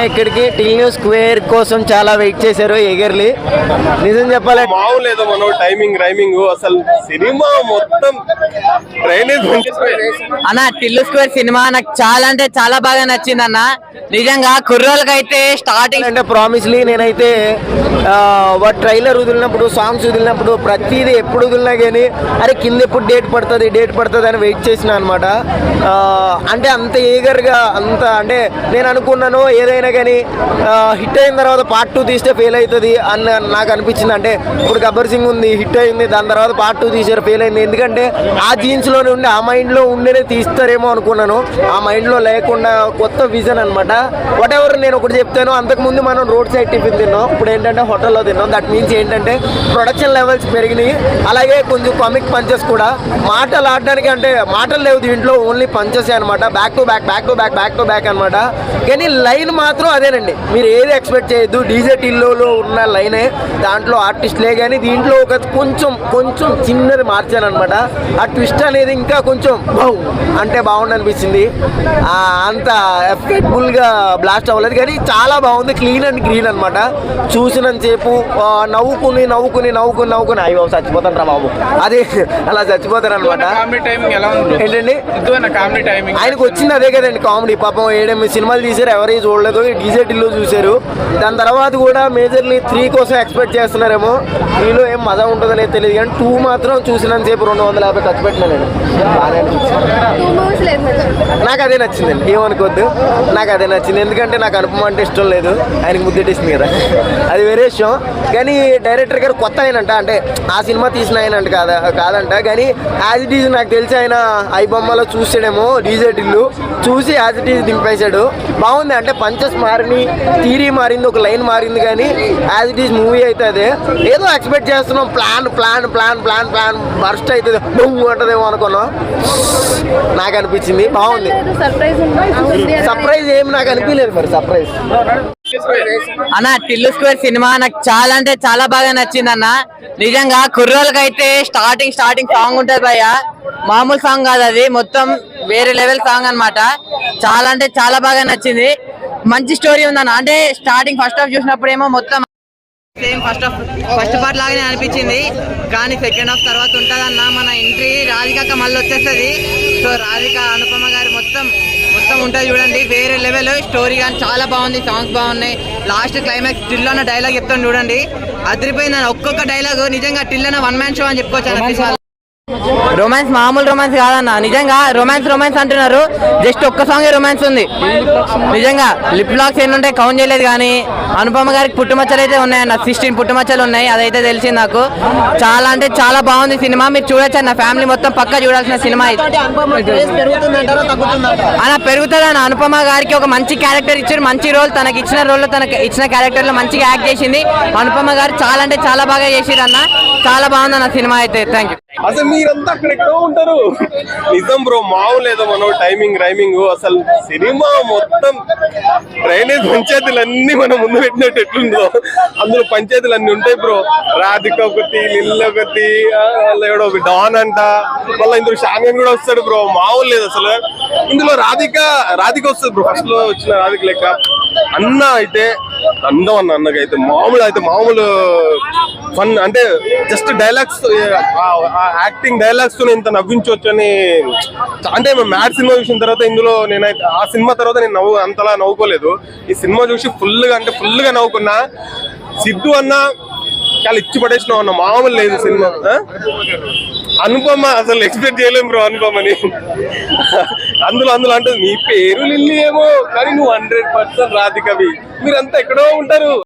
ఇక్కడికి టిల్న్యూ స్క్వేర్ కోసం చాలా వెయిట్ చేశారు ఎగర్లీ. నిజం చెప్పాలి మామూలేదు మనం రైమింగ్ అసలు సినిమా మొత్తం డ్రైనేజ్ అన్న. టిల్లు స్క్వేర్ సినిమా నాకు చాలా అంటే చాలా బాగా నచ్చింది అన్న. నిజంగా కుర్రోళ్ళకి అయితే స్టార్టింగ్ అంటే ప్రామిస్లీ నేనైతే ట్రైలర్ వదిలినప్పుడు సాంగ్స్ వదిలినప్పుడు ప్రతిదీ ఎప్పుడు వదిలినా కానీ అరే కింద ఎప్పుడు డేట్ పడుతుంది అని వెయిట్ చేసిన అనమాట. అంటే అంత ఈగర్గా అంత అంటే నేను అనుకున్నాను ఏదైనా కానీ హిట్ అయిన తర్వాత పార్ట్ 2 తీస్తే ఫెయిల్ అవుతుంది అని నాకు అనిపించింది. అంటే ఇప్పుడు గబ్బర్ సింగ్ ఉంది, హిట్ అయింది, దాని తర్వాత పార్ట్ 2 తీసారు, ఫెయిల్ అయింది. ఎందుకంటే ఆ జీన్స్లోనే ఉండి ఆ మైండ్లో ఉండేనే తీస్తారేమో అనుకున్నాను. ఆ మైండ్లో లేకుండా కొత్త విజన్ అనమాట. వాట్ ఎవర్ నేను ఒకటి చెప్తాను, అంతకుముందు మనం రోడ్ సైడ్ టిఫిన్ తిన్నాం, ఇప్పుడు ఏంటంటే హోటల్లో తిన్నాం. దట్ మీన్స్ ఏంటంటే ప్రొడక్షన్ లెవెల్స్ పెరిగినాయి. అలాగే కొంచెం కామిక్ పంచెస్ కూడా. మాటలు ఆడడానికి అంటే మాటలు లేవు దీంట్లో, ఓన్లీ పంచెస్ అనమాట. బ్యాక్ టు బ్యాక్ అనమాట. కానీ లైన్ మాత్రం అదేనండి, మీరు ఏది ఎక్స్పెక్ట్ చేయొద్దు. డీజే టిల్లోలో ఉన్న లైనే దాంట్లో ఆర్టిస్ట్లే, కానీ దీంట్లో ఒక కొంచెం చిన్నది మార్చాను అనమాట. ఆ ట్విస్ట్ అనేది ఇంకా కొంచెం అంటే బాగుంది అనిపించింది. అంత ఎఫెక్ట్ఫుల్గా బ్లాస్ట్ అవ్వలేదు, కానీ చాలా బాగుంది. క్లీన్ అండ్ గ్రీన్ అనమాట. చూసినంతసేపు నవ్వుకుని అయ్యో చచ్చిపోతాను రా బాబు, అది అలా చచ్చిపోతారు అనమాట. ఏంటండి ఆయనకు వచ్చింది అదే కదండి కామెడీ. పాపం 7 సినిమాలు తీసారు, ఎవరి చూడలేదు, డీజే టిల్లు చూశారు. దాని తర్వాత కూడా మేజర్లీ 3 కోసం ఎక్స్పెక్ట్ చేస్తున్నారేమో. 3లో ఏం మజా ఉంటుందో లేదు తెలియదు, కానీ 2 మాత్రం చూసినంతసేపు 250 ఖర్చు పెట్టినానండి. నాకు అదే నచ్చిందండి, ఏమనుకోవద్దు, నాకు అదే నచ్చింది. ఎందుకంటే నాకు అనుపమ అంటే ఇష్టం లేదు, ఆయనకి ముద్దెట్టేసింది కదా, అది వేరే విషయం. కానీ డైరెక్టర్ గారు కొత్త ఆయనంట, అంటే ఆ సినిమా తీసిన ఆయనంట కాదంట. కానీ యాజ్ ఇట్ ఈజ్ నాకు తెలిసి ఆయన ఐ బొమ్మలో చూసాడేమో డీజే టిల్లు, చూసి యాజ్ ఇట్ ఈజ్ దింపేశాడు. బాగుంది, అంటే పంచెస్ మారిని, థీరీ మారింది, ఒక లైన్ మారింది, కానీ యాజ్ ఇట్ ఈజ్ మూవీ అయితే అదే. ఏదో ఎక్స్పెక్ట్ చేస్తున్నాం, ప్లాన్ బర్స్ట్ అవుతుంది, బొమ్ము అంటదేమో అనుకున్నాం. నాకు అనిపించింది బాగుంది. సర్ప్రైజ్ ఏమి నాకు అనిపించలేదు మరి. సర్ప్రైజ్ అన్న, టిల్లు స్క్వేర్ సినిమా నాకు చాలా అంటే చాలా బాగా నచ్చింది అన్న. నిజంగా కుర్రోళ్ళకి అయితే స్టార్టింగ్ సాంగ్ ఉంటుంది భయ్య, మామూలు సాంగ్ కాదు, అది మొత్తం వేరే లెవెల్ సాంగ్ అనమాట. చాలా అంటే చాలా బాగా నచ్చింది. మంచి స్టోరీ ఉందన్న. అంటే స్టార్టింగ్ ఫస్ట్ హాఫ్ చూసినప్పుడు ఏమో మొత్తం సేమ్ ఫస్ట్ పార్ట్ లాగానే అనిపించింది, కానీ సెకండ్ హాఫ్ తర్వాత ఉంటుందన్న. మన ఎంట్రీ రాధిక మళ్ళీ వచ్చేస్తుంది. సో రాధిక అనుపమ గారు మొత్తం ఉంటుంది చూడండి, వేరే లెవెల్. స్టోరీ కానీ చాలా బాగుంది, సాంగ్స్ బాగున్నాయి. లాస్ట్ క్లైమాక్స్ టిల్ అన్న డైలాగ్ చెప్తాను చూడండి, అదిరిపోయింది. ఒక్కొక్క డైలాగ్ నిజంగా టిల్ అన్న 1 మ్యాన్ షో అని చెప్పుకోవచ్చు. రొమాన్స్ మామూలు రొమాన్స్ కాదన్న. నిజంగా రొమాన్స్ అంటున్నారు, జస్ట్ ఒక్క సాంగ్ రొమాన్స్ ఉంది. నిజంగా లిప్ లాక్స్ ఎన్ని ఉంటాయి కౌంట్ చేయలేదు, కానీ అనుపమ గారికి పుట్టుమచ్చలు అయితే ఉన్నాయన్న. 16 పుట్టుమచ్చలు ఉన్నాయి, అదైతే తెలిసింది నాకు. చాలా అంటే చాలా బాగుంది సినిమా, మీరు చూడొచ్చు అన్న. ఫ్యామిలీ మొత్తం పక్కా చూడాల్సిన సినిమా ఇది అన్న. పెరుగుతుందన్న. అనుపమ గారికి ఒక మంచి క్యారెక్టర్ ఇచ్చారు, మంచి రోల్. తనకి ఇచ్చిన క్యారెక్టర్ లో మంచిగా యాక్ట్ చేసింది అనుపమ గారు. చాలా అంటే చాలా బాగా చేసిరు అన్న. చాలా బాగుందన్న సినిమా అయితే. Thank you. అసలు మీరంతా అక్కడెక్కడో ఉంటారు. నిజం బ్రో, మామూలేదు మనం రైమింగ్ అసలు సినిమా మొత్తం డ్రైనేజ్ పంచాయతీలన్నీ మనం ముందు పెట్టినట్టు ఎట్లుందో అందులో పంచాయతీలు అన్ని ఉంటాయి బ్రో. రాధిక ఒకటి, లిల్ ఒకటి, ఎవడో డాన్ అంట, మళ్ళీ ఇందులో షాంగన్ కూడా వస్తాడు బ్రో. మామూలు లేదు అసలు. ఇందులో రాధిక వస్తుంది బ్రో. ఫస్ట్ లో వచ్చిన రాధిక లెక్క అన్న అయితే అందం అన్నకైతే మామూలు ఫన్. అంటే జస్ట్ డైలాగ్స్, యాక్టింగ్ డైలాగ్స్ తో ఇంత నవ్వించవచ్చు అని. అంటే మ్యాడ్ సినిమా చూసిన తర్వాత ఇందులో నేనైతే ఆ సినిమా తర్వాత నేను అంతలా నవ్వుకోలేదు. ఈ సినిమా చూసి ఫుల్గా నవ్వుకున్నా. సిద్ధు అన్న చాలా ఇచ్చి పడేసినావు అన్న, మామూలు లేదు సినిమా. అనుపమ అసలు ఎక్స్పెక్ట్ చేయలేము బ్రో అనుపమని. అందులో అంటే నీ పేరు లిల్లీ ఏమో, కానీ నువ్వు 100% రాధికవి. మీరంతా ఎక్కడో ఉంటారు.